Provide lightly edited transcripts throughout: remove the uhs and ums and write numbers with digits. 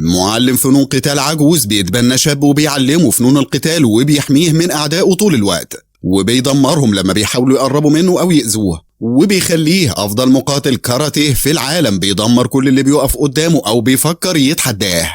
معلم فنون قتال عجوز بيتبنى شاب وبيعلمه فنون القتال وبيحميه من أعدائه طول الوقت، وبيدمرهم لما بيحاولوا يقربوا منه أو يأذوه، وبيخليه أفضل مقاتل كاراتيه في العالم بيدمر كل اللي بيقف قدامه أو بيفكر يتحداه.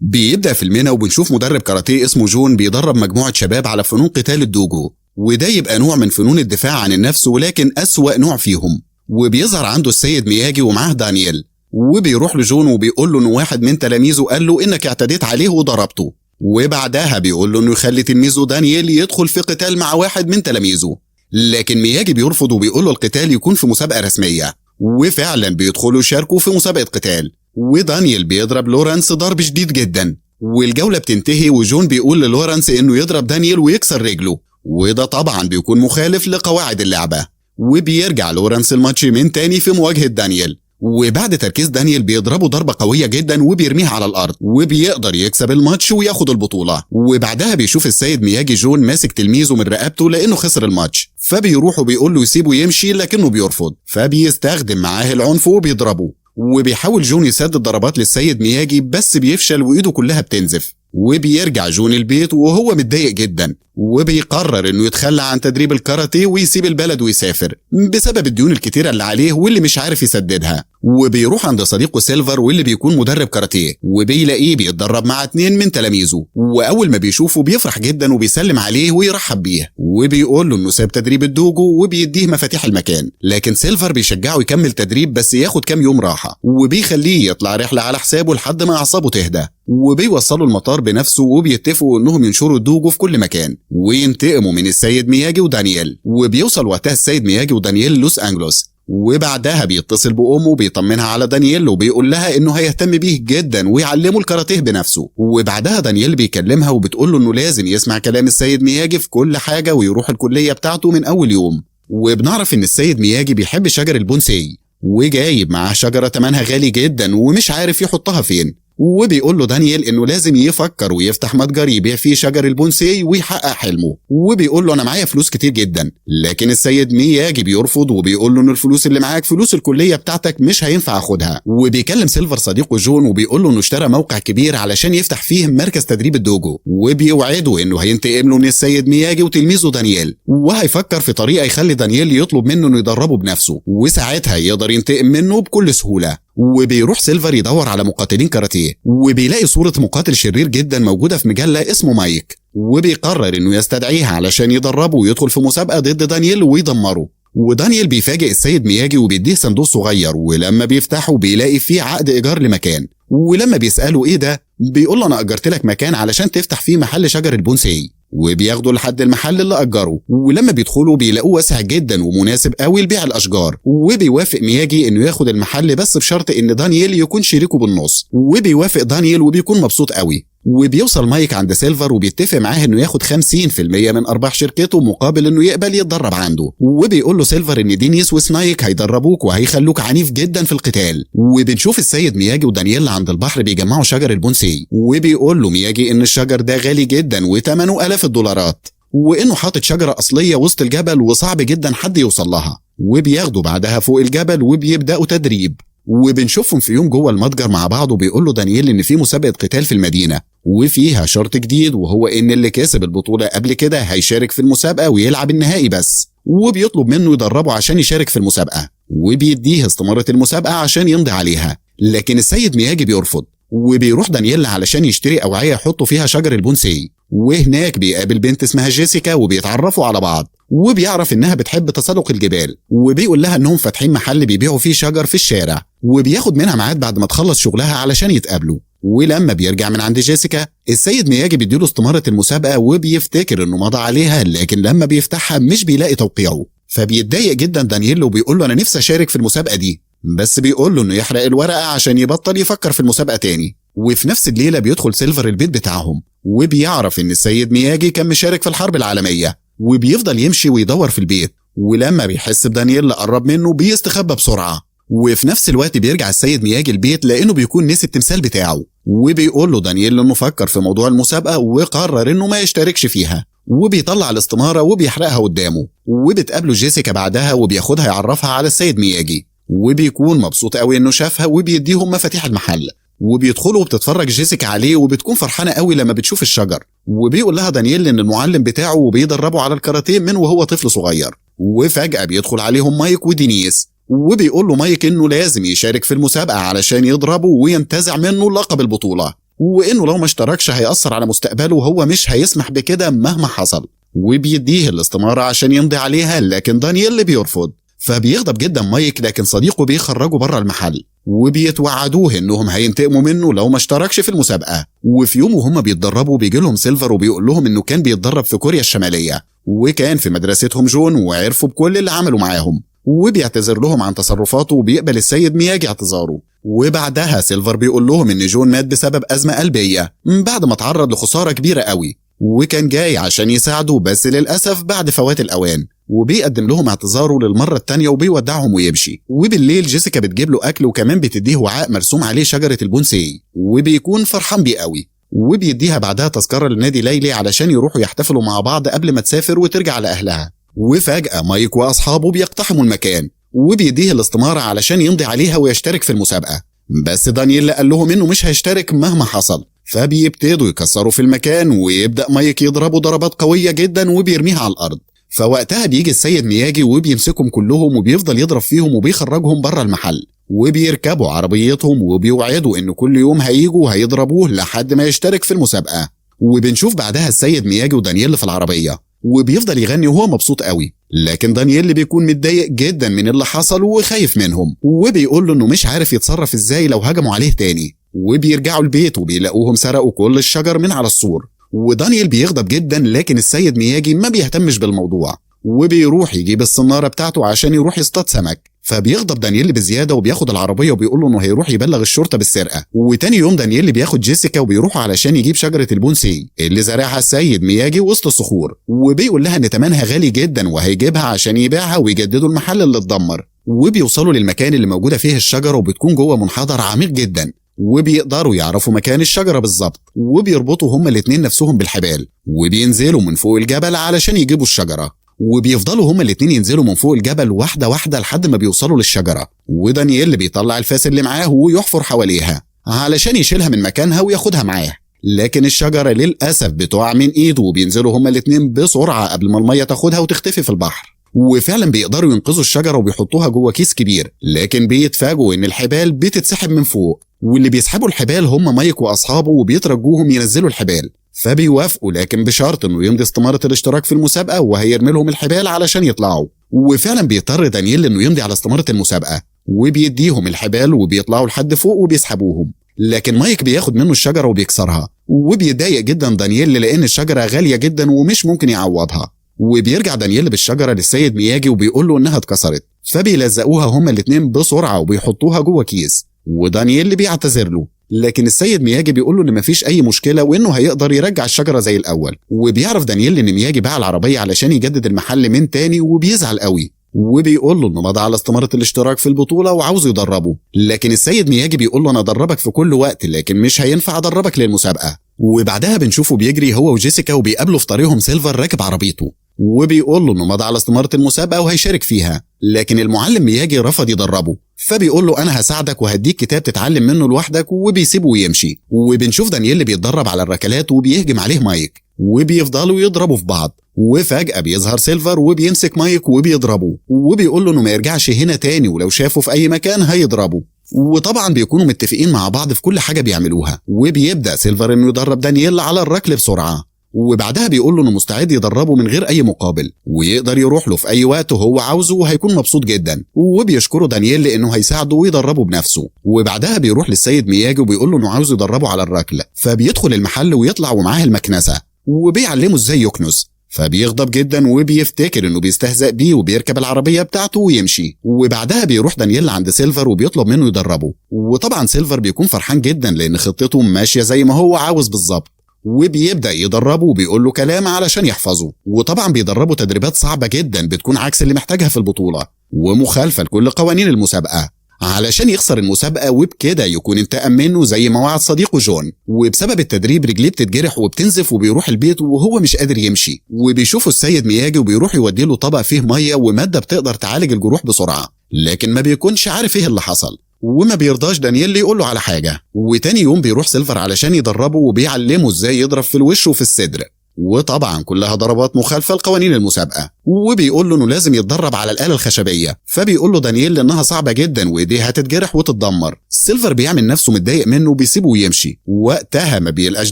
بيبدأ فيلمنا وبنشوف مدرب كاراتيه اسمه جون بيدرب مجموعة شباب على فنون قتال الدوجو، وده يبقى نوع من فنون الدفاع عن النفس ولكن أسوأ نوع فيهم. وبيظهر عنده السيد مياجي ومعاه دانيال، وبيروح لجون وبيقول له إنه واحد من تلاميذه قال له إنك اعتديت عليه وضربته، وبعدها بيقول له إنه يخلي تلميذه دانيال يدخل في قتال مع واحد من تلاميذه، لكن مياجي بيرفض وبيقول له القتال يكون في مسابقة رسمية، وفعلا بيدخلوا يشاركوا في مسابقة قتال، ودانيال بيضرب لورانس ضرب شديد جدا، والجولة بتنتهي وجون بيقول للورانس إنه يضرب دانيال ويكسر رجله، وده طبعا بيكون مخالف لقواعد اللعبة. وبيرجع لورانس الماتش من تاني في مواجهة دانيال، وبعد تركيز دانيال بيضربه ضربة قوية جدا وبيرميها على الأرض، وبيقدر يكسب الماتش وياخد البطولة. وبعدها بيشوف السيد مياجي جون ماسك تلميذه من رقبته لأنه خسر الماتش، فبيروح وبيقول له يسيبه يمشي لكنه بيرفض، فبيستخدم معاه العنف وبيضربه، وبيحاول جون يسدد ضربات للسيد مياجي بس بيفشل وإيده كلها بتنزف. وبيرجع جون البيت وهو متضايق جدا، وبيقرر انه يتخلى عن تدريب الكاراتيه ويسيب البلد ويسافر بسبب الديون الكتيرة اللي عليه واللي مش عارف يسددها. وبيروح عند صديقه سيلفر واللي بيكون مدرب كاراتيه، وبيلاقيه بيتدرب مع 2 من تلاميذه، واول ما بيشوفه بيفرح جدا وبيسلم عليه ويرحب بيه، وبيقول له انه ساب تدريب الدوجو وبيديه مفاتيح المكان، لكن سيلفر بيشجعه يكمل تدريب بس ياخد كام يوم راحة، وبيخليه يطلع رحلة على حسابه لحد ما اعصابه تهدى، وبيوصلوا المطار بنفسه، وبيتفقوا انهم ينشروا الدوجو في كل مكان وينتقموا من السيد مياجي ودانيال. وبيوصل وقتها السيد مياجي ودانيال لوس أنجلوس، وبعدها بيتصل بأمه وبيطمنها على دانيال وبيقول لها انه هيهتم بيه جدا ويعلمه الكاراتيه بنفسه. وبعدها دانيال بيكلمها وبتقول له انه لازم يسمع كلام السيد مياجي في كل حاجة ويروح الكلية بتاعته من اول يوم. وبنعرف ان السيد مياجي بيحب شجر البونساي، وجايب معاه شجرة تمنها غالي جدا ومش عارف يحطها فين، وبيقول له دانيال انه لازم يفكر ويفتح متجر يبيع فيه شجر البونساي ويحقق حلمه، وبيقول له انا معايا فلوس كتير جدا، لكن السيد مياجي بيرفض وبيقول له ان الفلوس اللي معاك فلوس الكلية بتاعتك مش هينفع اخدها. وبيكلم سيلفر صديقه جون وبيقول له انه اشترى موقع كبير علشان يفتح فيه مركز تدريب الدوجو، وبيوعده انه هينتقم له من السيد مياجي وتلميذه دانيال، وهيفكر في طريقة يخلي دانيال يطلب منه انه يدربه بنفسه، وساعتها يقدر ينتقم منه بكل سهولة. وبيروح سيلفر يدور على مقاتلين كاراتيه، وبيلاقي صورة مقاتل شرير جدا موجودة في مجلة اسمه مايك، وبيقرر انه يستدعيها علشان يدربه ويدخل في مسابقة ضد دانيال ويدمره. ودانيال بيفاجئ السيد مياجي وبيديه صندوق صغير، ولما بيفتحه بيلاقي فيه عقد ايجار لمكان، ولما بيسأله ايه ده بيقول له انا اجرت لك مكان علشان تفتح فيه محل شجر البونساي، وبياخدوا لحد المحل اللي اجره، ولما بيدخلوا بيلاقوه واسع جدا ومناسب قوي لبيع الاشجار، وبيوافق مياجي انه ياخد المحل بس بشرط ان دانيال يكون شريكه بالنص، وبيوافق دانيال وبيكون مبسوط قوي. وبيوصل مايك عند سيلفر وبيتفق معاه انه ياخد 50% من ارباح شركته مقابل انه يقبل يتدرب عنده، وبيقول له سيلفر ان دينيس وسنايك هيدربوك وهيخلوك عنيف جدا في القتال. وبنشوف السيد مياجي ودانيال عند البحر بيجمعوا شجر البونساي، وبيقول له مياجي ان الشجر ده غالي جدا وثمنه آلاف الدولارات، وانه حاطط شجرة اصلية وسط الجبل وصعب جدا حد يوصل لها، وبياخدوا بعدها فوق الجبل وبيبدأوا تدريب. وبنشوفهم في يوم جوه المتجر مع بعض، وبيقول له دانيال ان في مسابقة قتال في المدينة وفيها شرط جديد، وهو ان اللي كسب البطولة قبل كده هيشارك في المسابقة ويلعب النهائي بس، وبيطلب منه يدربه عشان يشارك في المسابقة، وبيديه استمارة المسابقة عشان يمضي عليها، لكن السيد مياجي بيرفض. وبيروح دانيال علشان يشتري أوعية يحطوا فيها شجر البونساي، وهناك بيقابل بنت اسمها جيسيكا وبيتعرفوا على بعض، وبيعرف انها بتحب تسلق الجبال، وبيقول لها انهم فاتحين محل بيبيعوا فيه شجر في الشارع، وبياخد منها ميعاد بعد ما تخلص شغلها علشان يتقابلوا. ولما بيرجع من عند جيسيكا السيد مياجي بيديله استمارة المسابقة وبيفتكر انه مضى عليها، لكن لما بيفتحها مش بيلاقي توقيعه، فبيتضايق جدا دانييل وبيقول له انا نفسي اشارك في المسابقة دي، بس بيقول له انه يحرق الورقة عشان يبطل يفكر في المسابقة تاني. وفي نفس الليلة بيدخل سيلفر البيت بتاعهم، وبيعرف ان السيد مياجي كان مشارك في الحرب العالمية، وبيفضل يمشي ويدور في البيت، ولما بيحس بدانييل قرب منه بيستخبى بسرعة. وفي نفس الوقت بيرجع السيد مياجي البيت لانه بيكون نسي التمثال بتاعه، وبيقول له دانييل انه فكر في موضوع المسابقة وقرر انه ما يشتركش فيها، وبيطلع الاستمارة وبيحرقها قدامه. وبتقابله جيسيكا بعدها وبياخدها يعرفها على السيد مياجي، وبيكون مبسوط قوي انه شافها وبيديهم مفاتيح المحل. وبيدخلوا وبتتفرج جيسيكا عليه وبتكون فرحانة قوي لما بتشوف الشجر. وبيقول لها دانييل ان المعلم بتاعه وبيدربه على الكاراتيه من وهو طفل صغير. وفجأة بيدخل عليهم مايك ودينيس، وبيقول له مايك انه لازم يشارك في المسابقة علشان يضربه وينتزع منه لقب البطولة، وانه لو ما اشتركش هيأثر على مستقبله وهو مش هيسمح بكده مهما حصل. وبيديه الاستمارة عشان يمضي عليها، لكن دانييل بيرفض. فبيغضب جدا مايك، لكن صديقه بيخرجه بره المحل وبيتوعدوه انهم هينتقموا منه لو ما اشتركش في المسابقة. وفي يوم وهم بيتدربوا بيجي لهم سيلفر وبيقول لهم انه كان بيتدرب في كوريا الشمالية، وكان في مدرستهم جون، وعرفوا بكل اللي عملوا معاهم. وبيعتذر لهم عن تصرفاته وبيقبل السيد مياجي اعتذاره. وبعدها سيلفر بيقول لهم ان جون مات بسبب أزمة قلبية بعد ما تعرض لخسارة كبيرة قوي، وكان جاي عشان يساعده بس للأسف بعد فوات الأوان. وبيقدم لهم اعتذاره للمرة التانية وبيودعهم ويمشي. وبالليل جيسيكا بتجيب له أكل وكمان بتديه وعاء مرسوم عليه شجرة البونسي، وبيكون فرحان بيه قوي. وبيديها بعدها تذكرة لنادي ليلي علشان يروحوا يحتفلوا مع بعض قبل ما تسافر وترجع لأهلها. وفجأة مايك وأصحابه بيقتحموا المكان، وبيديه الاستمارة علشان يمضي عليها ويشترك في المسابقة. بس دانييل قال لهم إنه مش هيشترك مهما حصل. فبيبتدوا يكسروا في المكان، ويبدأ مايك يضربوا ضربات قوية جدا وبيرميها على الأرض. فوقتها بيجي السيد مياجي وبيمسكهم كلهم وبيفضل يضرب فيهم وبيخرجهم بره المحل. وبيركبوا عربيتهم وبيوعدوا إنه كل يوم هيجوا هيضربوه لحد ما يشترك في المسابقة. وبنشوف بعدها السيد مياجي ودانييل في العربية، وبيفضل يغني وهو مبسوط قوي. لكن دانييل بيكون متضايق جدا من اللي حصل وخايف منهم، وبيقول له انه مش عارف يتصرف ازاي لو هجموا عليه تاني. وبيرجعوا البيت وبيلاقوهم سرقوا كل الشجر من على السور. ودانييل بيغضب جدا، لكن السيد مياجي ما بيهتمش بالموضوع، وبيروح يجيب الصنارة بتاعته عشان يروح يصطاد سمك. فبيغضب دانييل بزيادة وبياخد العربية وبيقول له انه هيروح يبلغ الشرطة بالسرقة. وتاني يوم دانييل بياخد جيسيكا وبيروحوا علشان يجيب شجرة البونسي اللي زرعها السيد مياجي وسط الصخور، وبيقول لها ان تمنها غالي جدا وهيجيبها عشان يبيعها ويجددوا المحل اللي اتدمر. وبيوصلوا للمكان اللي موجودة فيه الشجرة، وبتكون جوه منحدر عميق جدا، وبيقدروا يعرفوا مكان الشجرة بالظبط. وبيربطوا هما الاتنين نفسهم بالحبال، وبينزلوا من فوق الجبل علشان يجيبوا الشجرة. وبيفضلوا هما الاتنين ينزلوا من فوق الجبل واحدة واحدة لحد ما بيوصلوا للشجرة. ودانييل بيطلع الفاس اللي معاه ويحفر حواليها علشان يشيلها من مكانها وياخدها معاه، لكن الشجرة للأسف بتقع من ايده. وبينزلوا هما الاتنين بسرعة قبل ما المية تاخدها وتختفي في البحر. وفعلا بيقدروا ينقذوا الشجرة وبيحطوها جوه كيس كبير، لكن بيتفاجئوا ان الحبال بتتسحب من فوق. واللي بيسحبوا الحبال هم مايك واصحابه، وبيترجوهم ينزلوا الحبال. فبيوافقوا، لكن بشرط انه يمضي استمارة الاشتراك في المسابقة وهيرمي لهم الحبال علشان يطلعوا. وفعلا بيضطر دانييل انه يمضي على استمارة المسابقة، وبيديهم الحبال وبيطلعوا لحد فوق وبيسحبوهم. لكن مايك بياخد منه الشجرة وبيكسرها، وبيضايق جدا دانييل لان الشجرة غالية جدا ومش ممكن يعوضها. وبيرجع دانييل بالشجرة للسيد مياجي وبيقول له انها اتكسرت. فبيلزقوها هما الاتنين بسرعة وبيحطوها جوه كيس، ودانييل بيعتذر له، لكن السيد مياجي بيقول له ان مفيش اي مشكله وانه هيقدر يرجع الشجره زي الاول. وبيعرف دانييل ان مياجي باع العربيه علشان يجدد المحل من تاني، وبيزعل قوي. وبيقول له انه مضى على استماره الاشتراك في البطوله وعاوز يدربه، لكن السيد مياجي بيقول له انا ادربك في كل وقت، لكن مش هينفع ادربك للمسابقه. وبعدها بنشوفه بيجري هو وجيسيكا، وبيقابلوا في طريقهم سيلفر راكب عربيته، وبيقول له انه مضى على استماره المسابقه وهيشارك فيها، لكن المعلم مياجي رفض يدربه. فبيقول له انا هساعدك وهديك كتاب تتعلم منه لوحدك، وبيسيبه ويمشي. وبنشوف دانييل بيتدرب على الركلات وبيهجم عليه مايك، وبيفضلوا يضربوا في بعض. وفجأة بيظهر سيلفر وبيمسك مايك وبيضربه، وبيقول له انه ما يرجعش هنا تاني، ولو شافه في اي مكان هيضربه. وطبعا بيكونوا متفقين مع بعض في كل حاجة بيعملوها. وبيبدأ سيلفر انه يدرب دانييل على الركل بسرعة، وبعدها بيقول له انه مستعد يدربه من غير اي مقابل، ويقدر يروح له في اي وقت وهو عاوزه، وهيكون مبسوط جدا. وبيشكره دانييل لانه هيساعده ويدربه بنفسه. وبعدها بيروح للسيد مياجي وبيقول له انه عاوز يدربه على الركل. فبيدخل المحل ويطلع ومعاه المكنسة، وبيعلمه ازاي يكنس. فبيغضب جدا وبيفتكر انه بيستهزأ بيه، وبيركب العربية بتاعته ويمشي. وبعدها بيروح دانييل عند سيلفر وبيطلب منه يدربه، وطبعا سيلفر بيكون فرحان جدا لان خطته ماشية زي ما هو عاوز بالظبط. وبيبدأ يدربه وبيقول له كلام علشان يحفظه. وطبعا بيدربه تدريبات صعبة جدا بتكون عكس اللي محتاجها في البطولة، ومخالفة لكل قوانين المسابقة، علشان يخسر المسابقة وبكده يكون انتقم منه زي ما وعد صديقه جون. وبسبب التدريب رجليه بتتجرح وبتنزف، وبيروح البيت وهو مش قادر يمشي. وبيشوفه السيد مياجي وبيروح يوديله طبق فيه مية ومادة بتقدر تعالج الجروح بسرعة، لكن ما بيكونش عارف ايه اللي حصل. وما بيرضاش دانييل يقوله على حاجة. وتاني يوم بيروح سيلفر علشان يدربه وبيعلمه ازاي يضرب في الوش وفي الصدر، وطبعا كلها ضربات مخالفة لقوانين المسابقة. وبيقول له انه لازم يتدرب على الآلة الخشبية، فبيقول له دانييل انها صعبة جدا وايديه هتتجرح وتتدمر. سيلفر بيعمل نفسه متضايق منه وبيسيبه ويمشي. وقتها ما بيلقاش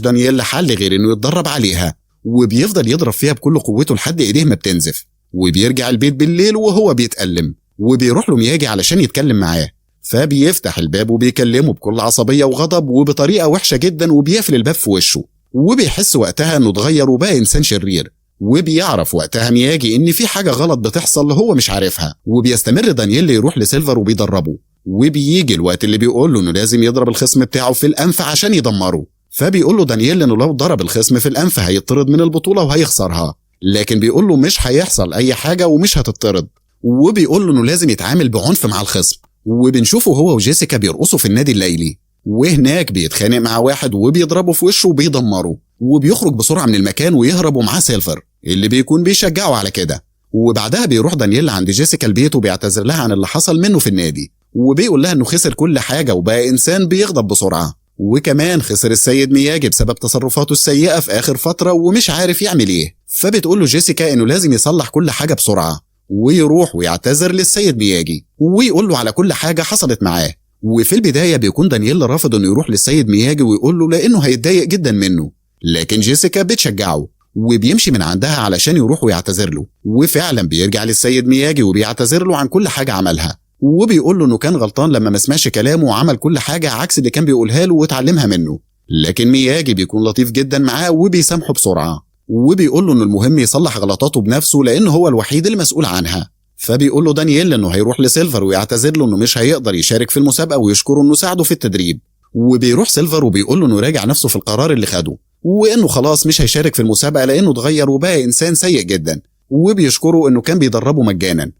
دانييل حل غير انه يتدرب عليها، وبيفضل يضرب فيها بكل قوته لحد ايديه ما بتنزف. وبيرجع البيت بالليل وهو بيتألم، وبيروح له مياجي علشان يتكلم معاه، فبيفتح الباب وبيكلمه بكل عصبية وغضب وبطريقة وحشة جدا، وبيقفل الباب في وشه. وبيحس وقتها انه اتغير وبقى انسان شرير. وبيعرف وقتها مياجي ان في حاجة غلط بتحصل هو مش عارفها. وبيستمر دانييل يروح لسيلفر وبيدربه، وبيجي الوقت اللي بيقول له انه لازم يضرب الخصم بتاعه في الانف عشان يدمره. فبيقول له دانييل انه لو ضرب الخصم في الانف هيطرد من البطولة وهيخسرها، لكن بيقول له مش هيحصل اي حاجة ومش هتطرد. وبيقول له انه لازم يتعامل بعنف مع الخصم. وبنشوفه هو وجيسيكا بيرقصوا في النادي الليلي، وهناك بيتخانق مع واحد وبيضربه في وشه وبيدمره، وبيخرج بسرعة من المكان ويهرب ومعاه سيلفر اللي بيكون بيشجعه على كده. وبعدها بيروح دانييل عند جيسيكا البيت وبيعتذر لها عن اللي حصل منه في النادي، وبيقول لها انه خسر كل حاجة وبقى انسان بيغضب بسرعة، وكمان خسر السيد مياجي بسبب تصرفاته السيئة في آخر فترة ومش عارف يعمل ايه. فبتقول له جيسيكا انه لازم يصلح كل حاجة بسرعة، ويروح ويعتذر للسيد مياجي ويقول له على كل حاجة حصلت معاه. وفي البداية بيكون دانييل رافض انه يروح للسيد مياجي ويقول له لانه هيتضايق جدا منه، لكن جيسيكا بتشجعه وبيمشي من عندها علشان يروح ويعتذر له. وفعلا بيرجع للسيد مياجي وبيعتذر له عن كل حاجة عملها، وبيقول له انه كان غلطان لما ما سمعش كلامه وعمل كل حاجة عكس اللي كان بيقولها له واتعلمها منه. لكن مياجي بيكون لطيف جدا معاه وبيسامحه بسرعة، وبيقول له انه المهم يصلح غلطاته بنفسه لانه هو الوحيد المسؤول عنها. فبيقول له دانييل انه هيروح لسيلفر ويعتذر له انه مش هيقدر يشارك في المسابقة ويشكره انه ساعده في التدريب. وبيروح سيلفر وبيقول له انه راجع نفسه في القرار اللي خده، وانه خلاص مش هيشارك في المسابقة لانه اتغير وبقى انسان سيء جدا، وبيشكره انه كان بيدربه مجانا.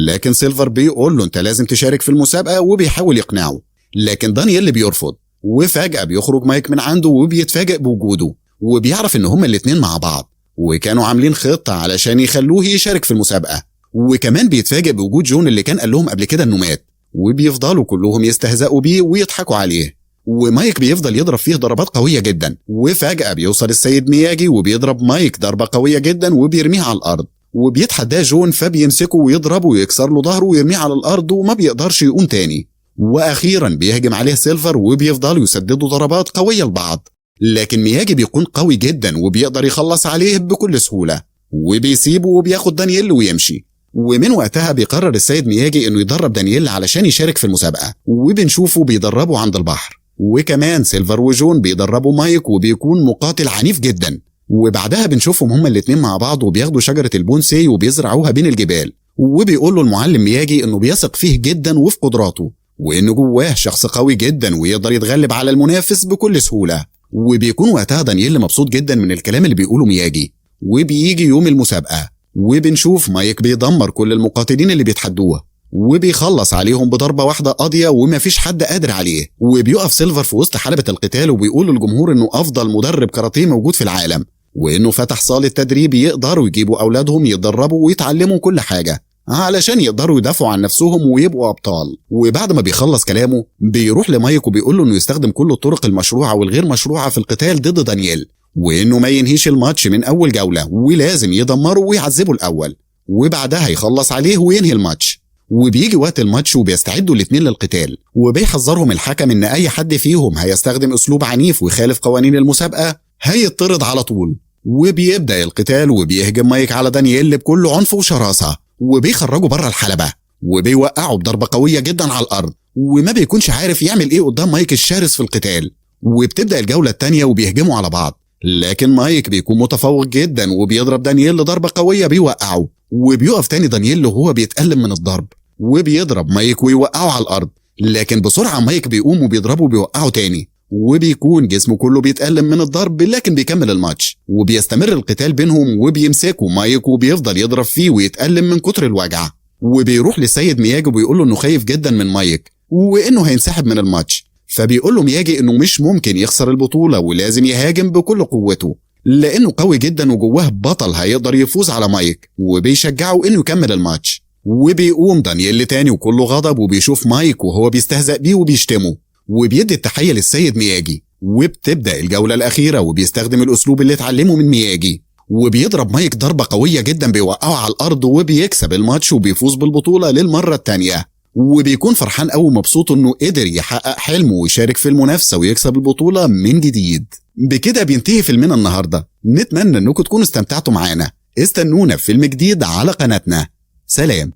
لكن سيلفر بيقول له انت لازم تشارك في المسابقة وبيحاول يقنعه، لكن دانييل بيرفض. وفجأة بيخرج مايك من عنده وبيتفاجئ بوجوده، وبيعرف ان هما الاتنين مع بعض وكانوا عاملين خطة علشان يخلوه يشارك في المسابقة. وكمان بيتفاجئ بوجود جون اللي كان قال لهم قبل كده انه مات، وبيفضلوا كلهم يستهزئوا بيه ويضحكوا عليه. ومايك بيفضل يضرب فيه ضربات قوية جدا، وفجأة بيوصل السيد مياجي وبيضرب مايك ضربة قوية جدا وبيرميه على الأرض، وبيتحداه جون فبيمسكه ويضربه ويكسر له ظهره ويرميه على الأرض وما بيقدرش يقوم تاني. وأخيرا بيهجم عليه سيلفر وبيفضلوا يسددوا ضربات قوية لبعض، لكن مياجي بيكون قوي جدا وبيقدر يخلص عليه بكل سهولة، وبيسيبه وبياخد دانييل ويمشي. ومن وقتها بيقرر السيد مياجي انه يدرب دانييل علشان يشارك في المسابقة، وبنشوفه بيدربه عند البحر. وكمان سيلفر وجون بيدربوا مايك وبيكون مقاتل عنيف جدا. وبعدها بنشوفهم هما الاتنين مع بعض وبياخدوا شجرة البونسي وبيزرعوها بين الجبال. وبيقول له المعلم مياجي انه بيثق فيه جدا وفي قدراته، وانه جواه شخص قوي جدا ويقدر يتغلب على المنافس بكل سهولة. وبيكون وقتها دانييل مبسوط جدا من الكلام اللي بيقوله مياجي. وبيجي يوم المسابقة وبنشوف مايك بيدمر كل المقاتلين اللي بيتحدوه، وبيخلص عليهم بضربة واحدة قاضية ومفيش حد قادر عليه. وبيقف سيلفر في وسط حلبة القتال وبيقول للجمهور انه افضل مدرب كاراتيه موجود في العالم، وانه فتح صالة تدريب يقدروا يجيبوا اولادهم يتدربوا ويتعلموا كل حاجة علشان يقدروا يدافعوا عن نفسهم ويبقوا ابطال. وبعد ما بيخلص كلامه بيروح لمايك وبيقول له انه يستخدم كل الطرق المشروعة والغير مشروعة في القتال ضد دانييل، وانه ما ينهيش الماتش من اول جولة ولازم يدمره ويعذبه الاول وبعدها يخلص عليه وينهي الماتش. وبيجي وقت الماتش وبيستعدوا الاتنين للقتال، وبيحذرهم الحكم ان اي حد فيهم هيستخدم اسلوب عنيف ويخالف قوانين المسابقة هيطرد على طول. وبيبدأ القتال وبيهجم مايك على دانييل بكل عنف وشراسة، وبيخرجوا بره الحلبة وبيوقعوا بضربة قوية جدا على الارض، وما بيكونش عارف يعمل ايه قدام مايك الشرس في القتال. وبتبدأ الجولة التانية وبيهجموا على بعض، لكن مايك بيكون متفوق جدا وبيضرب دانييل ضربة قوية بيوقعه، وبيقف تاني دانييل وهو بيتألم من الضرب وبيضرب مايك ويوقعه على الأرض، لكن بسرعة مايك بيقوم وبيضربه وبيوقعه تاني، وبيكون جسمه كله بيتألم من الضرب لكن بيكمل الماتش. وبيستمر القتال بينهم وبيمسكوا مايك وبيفضل يضرب فيه ويتألم من كتر الوجع. وبيروح للسيد مياجي وبيقول له انه خايف جدا من مايك وانه هينسحب من الماتش، فبيقول له مياجي انه مش ممكن يخسر البطولة ولازم يهاجم بكل قوته لانه قوي جدا وجواه بطل هيقدر يفوز على مايك، وبيشجعه انه يكمل الماتش. وبيقوم دانييل تاني وكله غضب وبيشوف مايك وهو بيستهزأ بيه وبيشتمه، وبيدي التحية للسيد مياجي، وبتبدأ الجولة الأخيرة وبيستخدم الأسلوب اللي اتعلمه من مياجي، وبيضرب مايك ضربة قوية جدا بيوقعه على الأرض وبيكسب الماتش وبيفوز بالبطولة للمرة التانية، وبيكون فرحان أوي ومبسوط إنه قدر يحقق حلمه ويشارك في المنافسة ويكسب البطولة من جديد. بكده بينتهي فيلمنا النهاردة، نتمنى إنكم تكونوا استمتعتوا معانا. استنونا في فيلم جديد على قناتنا. سلام.